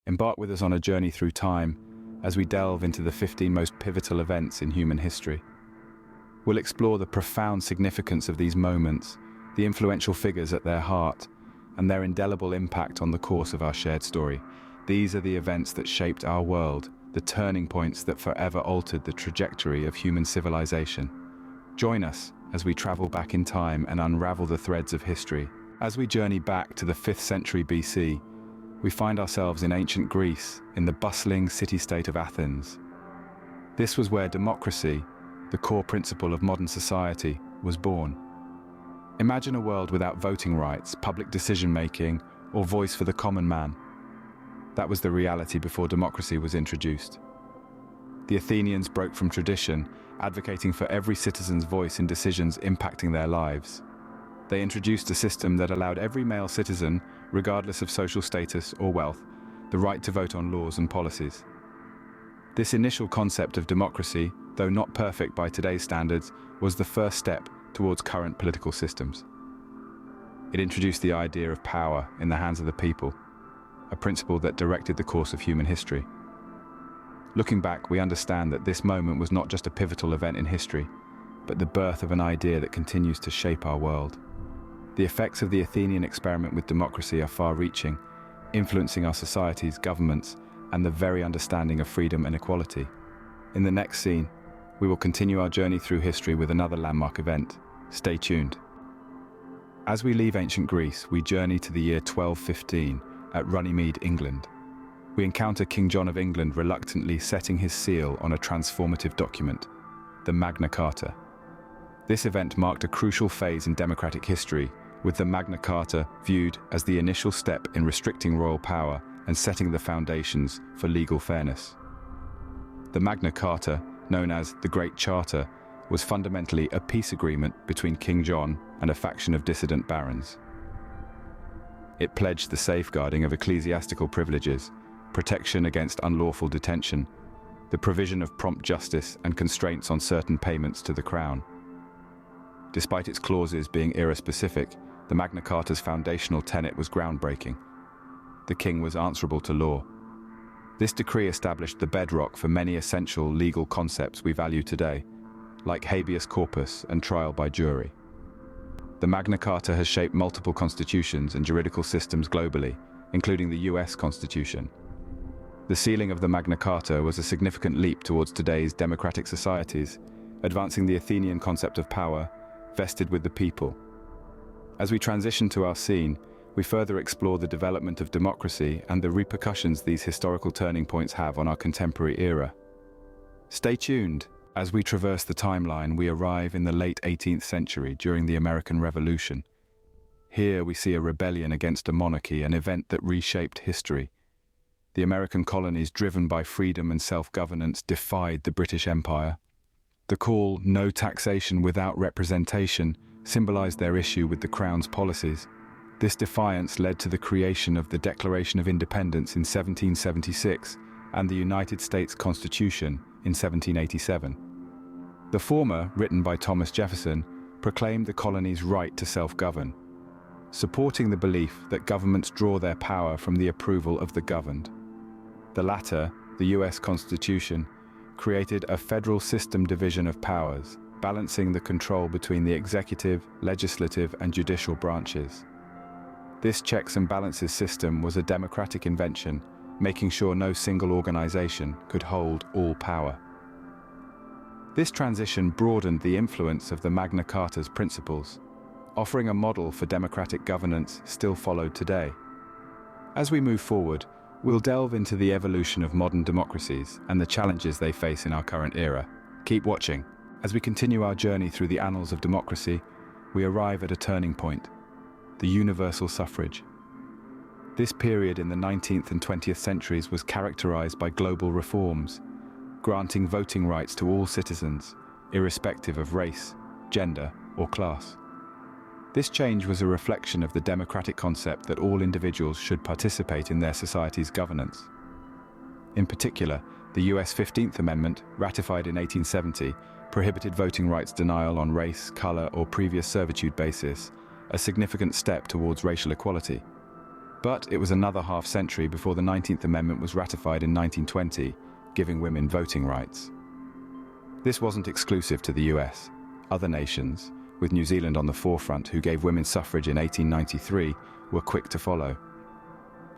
Embark with us on a journey through time as we delve into the 15 most pivotal events in human history. We'll explore the profound significance of these moments, the influential figures at their heart, and their indelible impact on the course of our shared story. These are the events that shaped our world, the turning points that forever altered the trajectory of human civilization. Join us as we travel back in time and unravel the threads of history. As we journey back to the 5th century BC, we find ourselves in ancient Greece, in the bustling city-state of Athens. This was where democracy, the core principle of modern society, was born. Imagine a world without voting rights, public decision-making, or voice for the common man. That was the reality before democracy was introduced. The Athenians broke from tradition, advocating for every citizen's voice in decisions impacting their lives. They introduced a system that allowed every male citizen, regardless of social status or wealth, the right to vote on laws and policies. This initial concept of democracy, though not perfect by today's standards, was the first step towards current political systems. It introduced the idea of power in the hands of the people, a principle that directed the course of human history. Looking back, we understand that this moment was not just a pivotal event in history, but the birth of an idea that continues to shape our world. The effects of the Athenian experiment with democracy are far-reaching, influencing our societies, governments, and the very understanding of freedom and equality. In the next scene, we will continue our journey through history with another landmark event. Stay tuned. As we leave ancient Greece, we journey to the year 1215 at Runnymede, England. We encounter King John of England reluctantly setting his seal on a transformative document, the Magna Carta. This event marked a crucial phase in democratic history, with the Magna Carta viewed as the initial step in restricting royal power and setting the foundations for legal fairness. The Magna Carta, known as the Great Charter, was fundamentally a peace agreement between King John and a faction of dissident barons. It pledged the safeguarding of ecclesiastical privileges, protection against unlawful detention, the provision of prompt justice and constraints on certain payments to the crown. Despite its clauses being era-specific, the Magna Carta's foundational tenet was groundbreaking. The king was answerable to law. This decree established the bedrock for many essential legal concepts we value today, like habeas corpus and trial by jury. The Magna Carta has shaped multiple constitutions and juridical systems globally, including the US Constitution. The sealing of the Magna Carta was a significant leap towards today's democratic societies, advancing the Athenian concept of power vested with the people. As we transition to our scene, we further explore the development of democracy and the repercussions these historical turning points have on our contemporary era. Stay tuned. As we traverse the timeline, we arrive in the late 18th century during the American Revolution. Here we see a rebellion against a monarchy, an event that reshaped history. The American colonies, driven by freedom and self-governance, defied the British Empire. The call, "No taxation without representation," symbolized their issue with the Crown's policies. This defiance led to the creation of the Declaration of Independence in 1776 and the United States Constitution in 1787. The former, written by Thomas Jefferson, proclaimed the colonies' right to self-govern, supporting the belief that governments draw their power from the approval of the governed. The latter, the US Constitution, created a federal system division of powers, balancing the control between the executive, legislative, and judicial branches. This checks and balances system was a democratic invention, making sure no single organization could hold all power. This transition broadened the influence of the Magna Carta's principles, offering a model for democratic governance still followed today. As we move forward, we'll delve into the evolution of modern democracies and the challenges they face in our current era. Keep watching. As we continue our journey through the annals of democracy, we arrive at a turning point, the universal suffrage. This period in the 19th and 20th centuries was characterized by global reforms, granting voting rights to all citizens, irrespective of race, gender, or class. This change was a reflection of the democratic concept that all individuals should participate in their society's governance. In particular, the US 15th Amendment, ratified in 1870, prohibited voting rights denial on race, color, or previous servitude basis, a significant step towards racial equality. But it was another half-century before the 19th Amendment was ratified in 1920, giving women voting rights. This wasn't exclusive to the US. Other nations, with New Zealand on the forefront, who gave women suffrage in 1893, were quick to follow.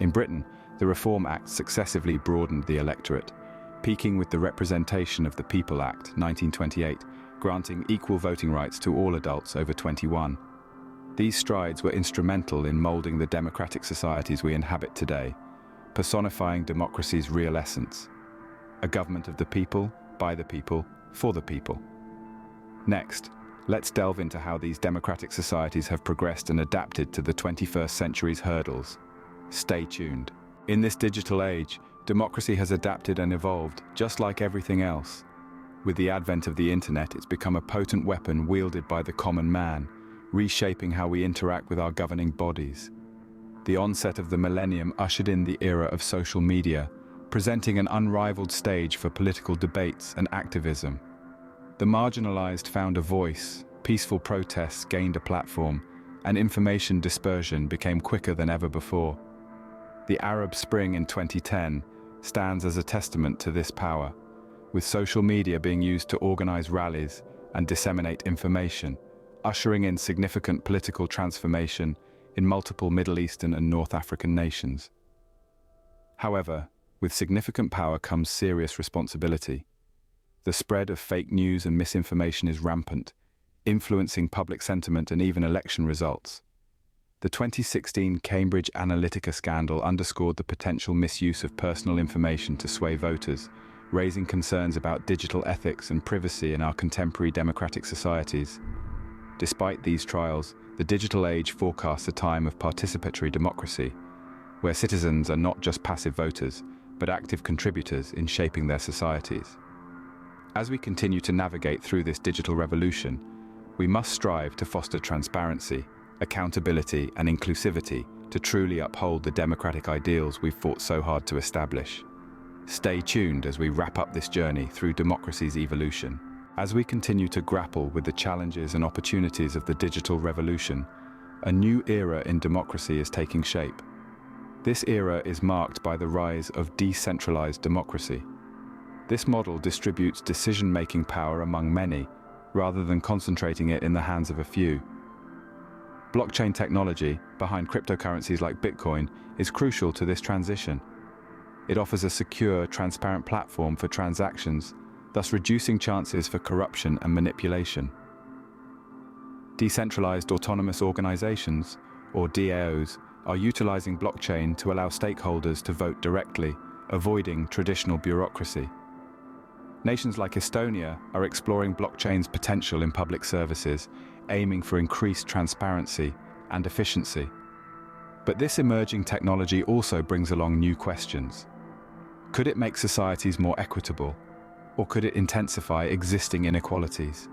In Britain, the Reform Act successively broadened the electorate, peaking with the Representation of the People Act, 1928, granting equal voting rights to all adults over 21. These strides were instrumental in moulding the democratic societies we inhabit today, personifying democracy's real essence: a government of the people, by the people, for the people. Next, let's delve into how these democratic societies have progressed and adapted to the 21st century's hurdles. Stay tuned. In this digital age, democracy has adapted and evolved, just like everything else. With the advent of the internet, it's become a potent weapon wielded by the common man, reshaping how we interact with our governing bodies. The onset of the millennium ushered in the era of social media, presenting an unrivaled stage for political debates and activism. The marginalized found a voice, peaceful protests gained a platform, and information dispersion became quicker than ever before. The Arab Spring in 2010 stands as a testament to this power, with social media being used to organize rallies and disseminate information, ushering in significant political transformation in multiple Middle Eastern and North African nations. However, with significant power comes serious responsibility. The spread of fake news and misinformation is rampant, influencing public sentiment and even election results. The 2016 Cambridge Analytica scandal underscored the potential misuse of personal information to sway voters, raising concerns about digital ethics and privacy in our contemporary democratic societies. Despite these trials, the digital age forecasts a time of participatory democracy, where citizens are not just passive voters, but active contributors in shaping their societies. As we continue to navigate through this digital revolution, we must strive to foster transparency, accountability, and inclusivity to truly uphold the democratic ideals we've fought so hard to establish. Stay tuned as we wrap up this journey through democracy's evolution. As we continue to grapple with the challenges and opportunities of the digital revolution, a new era in democracy is taking shape. This era is marked by the rise of decentralized democracy. This model distributes decision-making power among many, rather than concentrating it in the hands of a few. Blockchain technology, behind cryptocurrencies like Bitcoin, is crucial to this transition. It offers a secure, transparent platform for transactions, thus reducing chances for corruption and manipulation. Decentralized autonomous organizations, or DAOs, are utilizing blockchain to allow stakeholders to vote directly, avoiding traditional bureaucracy. Nations like Estonia are exploring blockchain's potential in public services, aiming for increased transparency and efficiency. But this emerging technology also brings along new questions. Could it make societies more equitable, or could it intensify existing inequalities?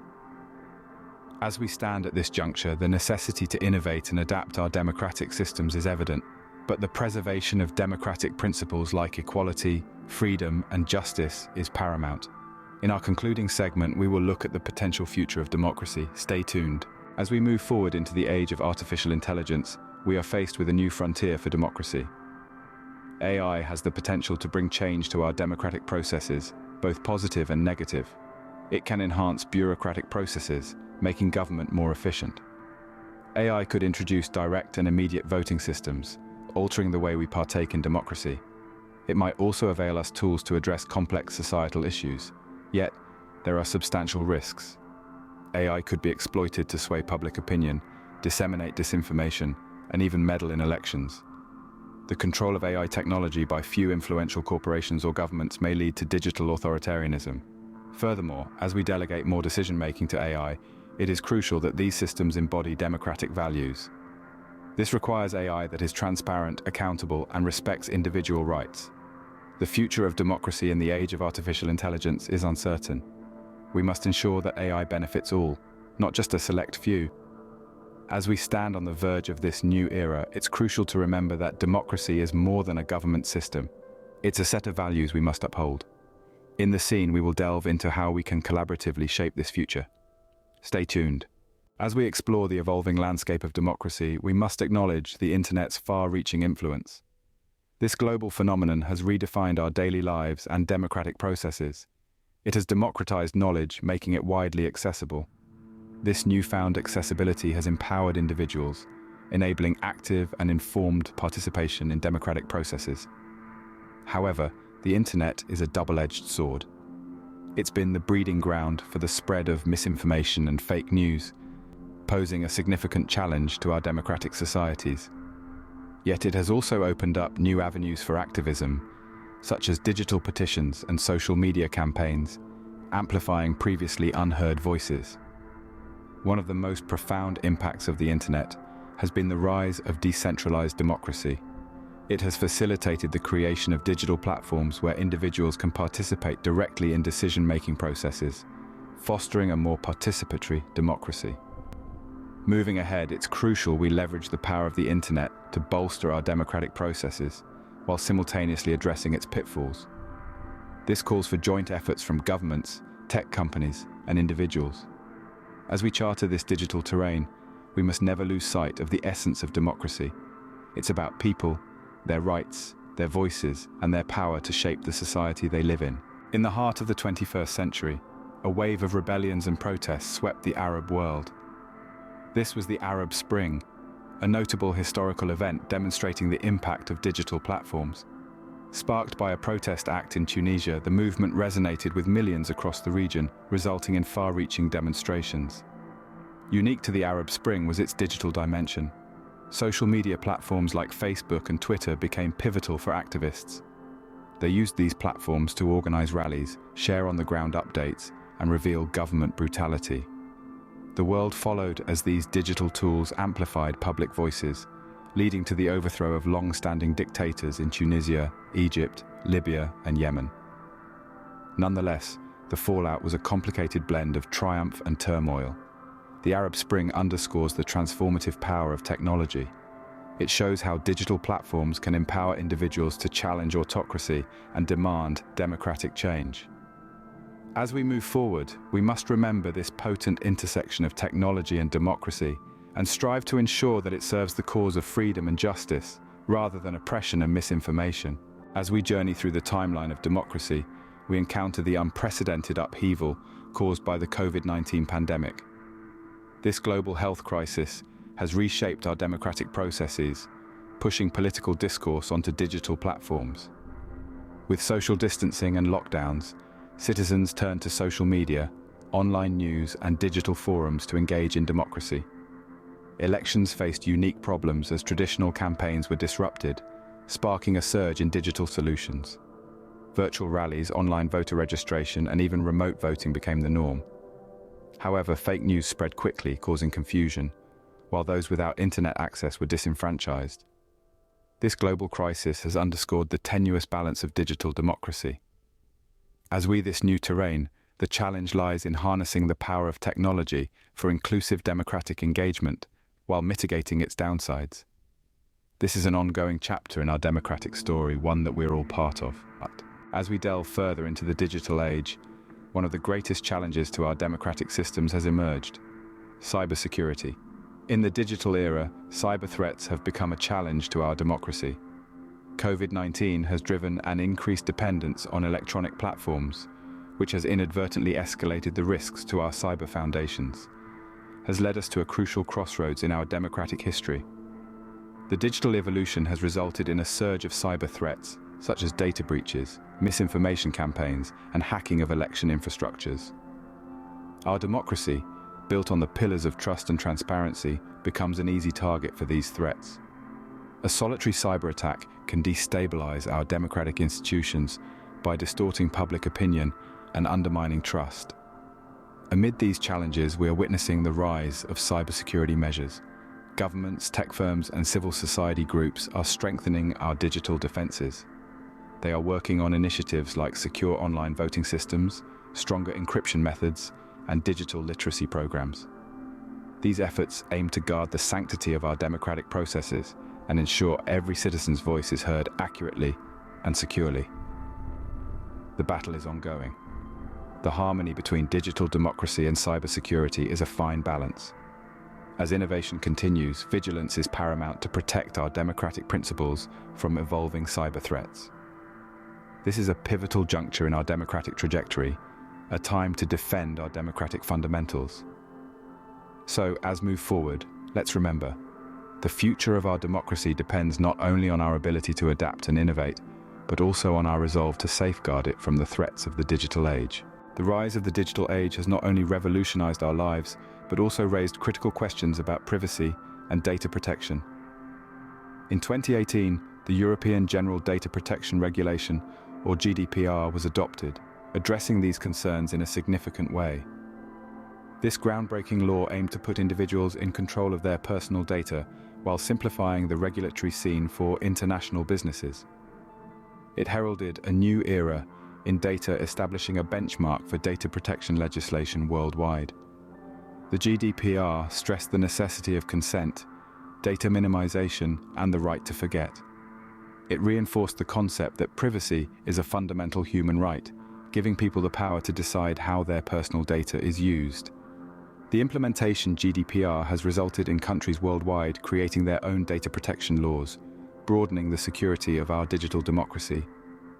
As we stand at this juncture, the necessity to innovate and adapt our democratic systems is evident, but the preservation of democratic principles like equality, freedom, and justice is paramount. In our concluding segment, we will look at the potential future of democracy. Stay tuned. As we move forward into the age of artificial intelligence, we are faced with a new frontier for democracy. AI has the potential to bring change to our democratic processes, both positive and negative. It can enhance bureaucratic processes, making government more efficient. AI could introduce direct and immediate voting systems, altering the way we partake in democracy. It might also avail us tools to address complex societal issues. Yet, there are substantial risks. AI could be exploited to sway public opinion, disseminate disinformation, and even meddle in elections. The control of AI technology by few influential corporations or governments may lead to digital authoritarianism. Furthermore, as we delegate more decision-making to AI, it is crucial that these systems embody democratic values. This requires AI that is transparent, accountable, and respects individual rights. The future of democracy in the age of artificial intelligence is uncertain. We must ensure that AI benefits all, not just a select few. As we stand on the verge of this new era, it's crucial to remember that democracy is more than a government system. It's a set of values we must uphold. In the scene, we will delve into how we can collaboratively shape this future. Stay tuned. As we explore the evolving landscape of democracy, we must acknowledge the Internet's far-reaching influence. This global phenomenon has redefined our daily lives and democratic processes. It has democratized knowledge, making it widely accessible. This newfound accessibility has empowered individuals, enabling active and informed participation in democratic processes. However, the Internet is a double-edged sword. It's been the breeding ground for the spread of misinformation and fake news, posing a significant challenge to our democratic societies. Yet it has also opened up new avenues for activism, such as digital petitions and social media campaigns, amplifying previously unheard voices. One of the most profound impacts of the Internet has been the rise of decentralized democracy. It has facilitated the creation of digital platforms where individuals can participate directly in decision-making processes, fostering a more participatory democracy. Moving ahead, it's crucial we leverage the power of the Internet to bolster our democratic processes, while simultaneously addressing its pitfalls. This calls for joint efforts from governments, tech companies, and individuals. As we charter this digital terrain, we must never lose sight of the essence of democracy. It's about people, their rights, their voices, and their power to shape the society they live in. In the heart of the 21st century, a wave of rebellions and protests swept the Arab world. This was the Arab Spring, a notable historical event demonstrating the impact of digital platforms. Sparked by a protest act in Tunisia, the movement resonated with millions across the region, resulting in far-reaching demonstrations. Unique to the Arab Spring was its digital dimension. Social media platforms like Facebook and Twitter became pivotal for activists. They used these platforms to organize rallies, share on-the-ground updates, and reveal government brutality. The world followed as these digital tools amplified public voices, leading to the overthrow of long-standing dictators in Tunisia, Egypt, Libya, and Yemen. Nonetheless, the fallout was a complicated blend of triumph and turmoil. The Arab Spring underscores the transformative power of technology. It shows how digital platforms can empower individuals to challenge autocracy and demand democratic change. As we move forward, we must remember this potent intersection of technology and democracy, and strive to ensure that it serves the cause of freedom and justice, rather than oppression and misinformation. As we journey through the timeline of democracy, we encounter the unprecedented upheaval caused by the COVID-19 pandemic. This global health crisis has reshaped our democratic processes, pushing political discourse onto digital platforms. With social distancing and lockdowns, citizens turn to social media, online news, and digital forums to engage in democracy. Elections faced unique problems as traditional campaigns were disrupted, sparking a surge in digital solutions. Virtual rallies, online voter registration, and even remote voting became the norm. However, fake news spread quickly, causing confusion, while those without internet access were disenfranchised. This global crisis has underscored the tenuous balance of digital democracy. As we this new terrain, the challenge lies in harnessing the power of technology for inclusive democratic engagement, while mitigating its downsides. This is an ongoing chapter in our democratic story, one that we're all part of. But as we delve further into the digital age, one of the greatest challenges to our democratic systems has emerged: cybersecurity. In the digital era, cyber threats have become a challenge to our democracy. COVID-19 has driven an increased dependence on electronic platforms, which has inadvertently escalated the risks to our cyber foundations, has led us to a crucial crossroads in our democratic history. The digital evolution has resulted in a surge of cyber threats, such as data breaches, misinformation campaigns, and hacking of election infrastructures. Our democracy, built on the pillars of trust and transparency, becomes an easy target for these threats. A solitary cyber attack can destabilize our democratic institutions by distorting public opinion and undermining trust. Amid these challenges, we are witnessing the rise of cybersecurity measures. Governments, tech firms, and civil society groups are strengthening our digital defenses. They are working on initiatives like secure online voting systems, stronger encryption methods, and digital literacy programs. These efforts aim to guard the sanctity of our democratic processes and ensure every citizen's voice is heard accurately and securely. The battle is ongoing. The harmony between digital democracy and cybersecurity is a fine balance. As innovation continues, vigilance is paramount to protect our democratic principles from evolving cyber threats. This is a pivotal juncture in our democratic trajectory, a time to defend our democratic fundamentals. So, as we move forward, let's remember, the future of our democracy depends not only on our ability to adapt and innovate, but also on our resolve to safeguard it from the threats of the digital age. The rise of the digital age has not only revolutionized our lives, but also raised critical questions about privacy and data protection. In 2018, the European General Data Protection Regulation, or GDPR, was adopted, addressing these concerns in a significant way. This groundbreaking law aimed to put individuals in control of their personal data while simplifying the regulatory scene for international businesses. It heralded a new era in data, establishing a benchmark for data protection legislation worldwide. The GDPR stressed the necessity of consent, data minimization, and the right to forget. It reinforced the concept that privacy is a fundamental human right, giving people the power to decide how their personal data is used. The implementation GDPR has resulted in countries worldwide creating their own data protection laws, broadening the security of our digital democracy.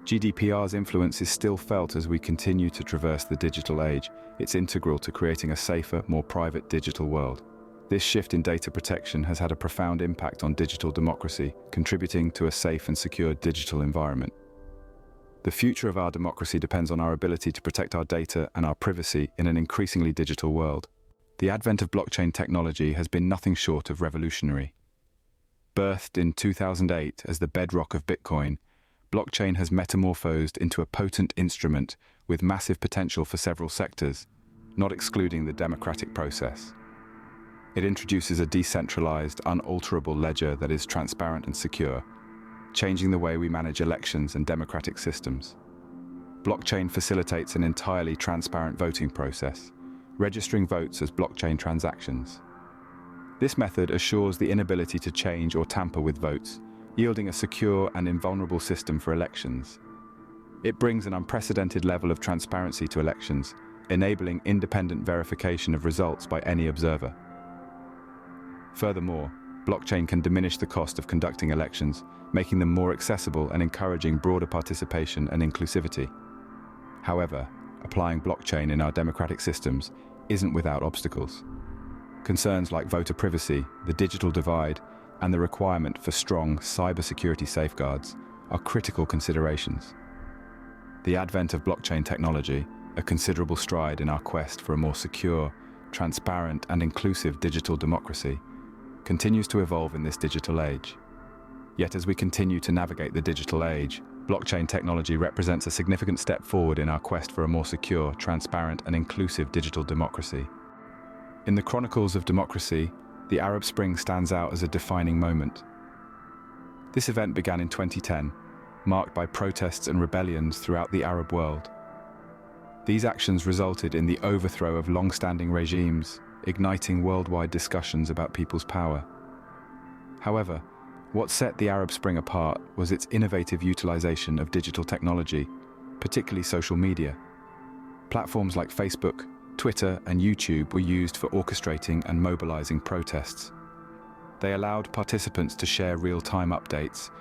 GDPR's influence is still felt as we continue to traverse the digital age. It's integral to creating a safer, more private digital world. This shift in data protection has had a profound impact on digital democracy, contributing to a safe and secure digital environment. The future of our democracy depends on our ability to protect our data and our privacy in an increasingly digital world. The advent of blockchain technology has been nothing short of revolutionary. Birthed in 2008 as the bedrock of Bitcoin, blockchain has metamorphosed into a potent instrument with massive potential for several sectors, not excluding the democratic process. It introduces a decentralized, unalterable ledger that is transparent and secure, changing the way we manage elections and democratic systems. Blockchain facilitates an entirely transparent voting process, registering votes as blockchain transactions. This method assures the inability to change or tamper with votes, yielding a secure and invulnerable system for elections. It brings an unprecedented level of transparency to elections, enabling independent verification of results by any observer. Furthermore, blockchain can diminish the cost of conducting elections, making them more accessible and encouraging broader participation and inclusivity. However, applying blockchain in our democratic systems isn't without obstacles. Concerns like voter privacy, the digital divide, and the requirement for strong cybersecurity safeguards are critical considerations. The advent of blockchain technology, a considerable stride in our quest for a more secure, transparent, and inclusive digital democracy, continues to evolve in this digital age. Yet as we continue to navigate the digital age, blockchain technology represents a significant step forward in our quest for a more secure, transparent, and inclusive digital democracy. In the chronicles of democracy, the Arab Spring stands out as a defining moment. This event began in 2010, marked by protests and rebellions throughout the Arab world. These actions resulted in the overthrow of long-standing regimes, igniting worldwide discussions about people's power. However, what set the Arab Spring apart was its innovative utilization of digital technology, particularly social media. Platforms like Facebook, Twitter, and YouTube were used for orchestrating and mobilizing protests. They allowed participants to share real-time updates,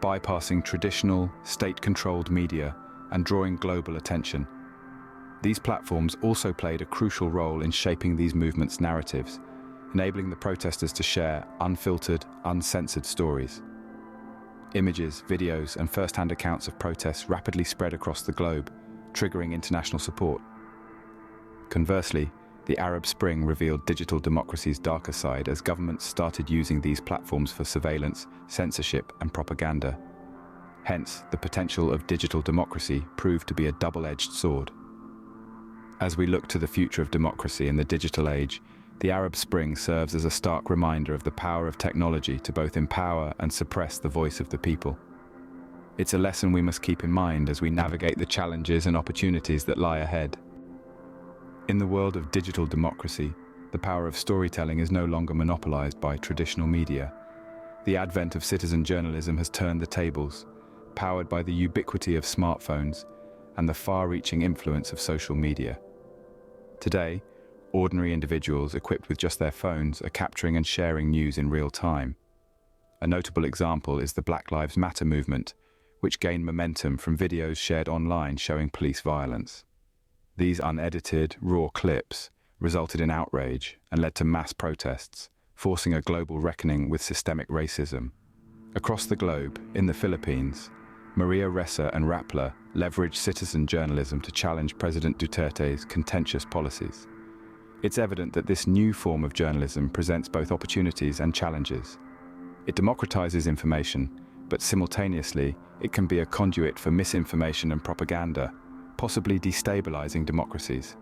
bypassing traditional, state-controlled media and drawing global attention. These platforms also played a crucial role in shaping these movements' narratives, enabling the protesters to share unfiltered, uncensored stories. Images, videos, and first-hand accounts of protests rapidly spread across the globe, triggering international support. Conversely, the Arab Spring revealed digital democracy's darker side as governments started using these platforms for surveillance, censorship, and propaganda. Hence, the potential of digital democracy proved to be a double-edged sword. As we look to the future of democracy in the digital age, the Arab Spring serves as a stark reminder of the power of technology to both empower and suppress the voice of the people. It's a lesson we must keep in mind as we navigate the challenges and opportunities that lie ahead. In the world of digital democracy, the power of storytelling is no longer monopolized by traditional media. The advent of citizen journalism has turned the tables, powered by the ubiquity of smartphones and the far-reaching influence of social media. Today, Ordinary individuals equipped with just their phones are capturing and sharing news in real time. A notable example is the Black Lives Matter movement, which gained momentum from videos shared online showing police violence. These unedited, raw clips resulted in outrage and led to mass protests, forcing a global reckoning with systemic racism. Across the globe, in the Philippines, Maria Ressa and Rappler leveraged citizen journalism to challenge President Duterte's contentious policies. It's evident that this new form of journalism presents both opportunities and challenges. It democratizes information, but simultaneously, it can be a conduit for misinformation and propaganda, possibly destabilizing democracies.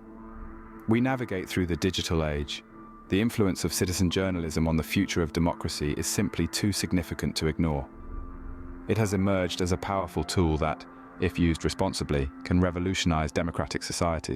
We navigate through the digital age. The influence of citizen journalism on the future of democracy is simply too significant to ignore. It has emerged as a powerful tool that, if used responsibly, can revolutionize democratic societies.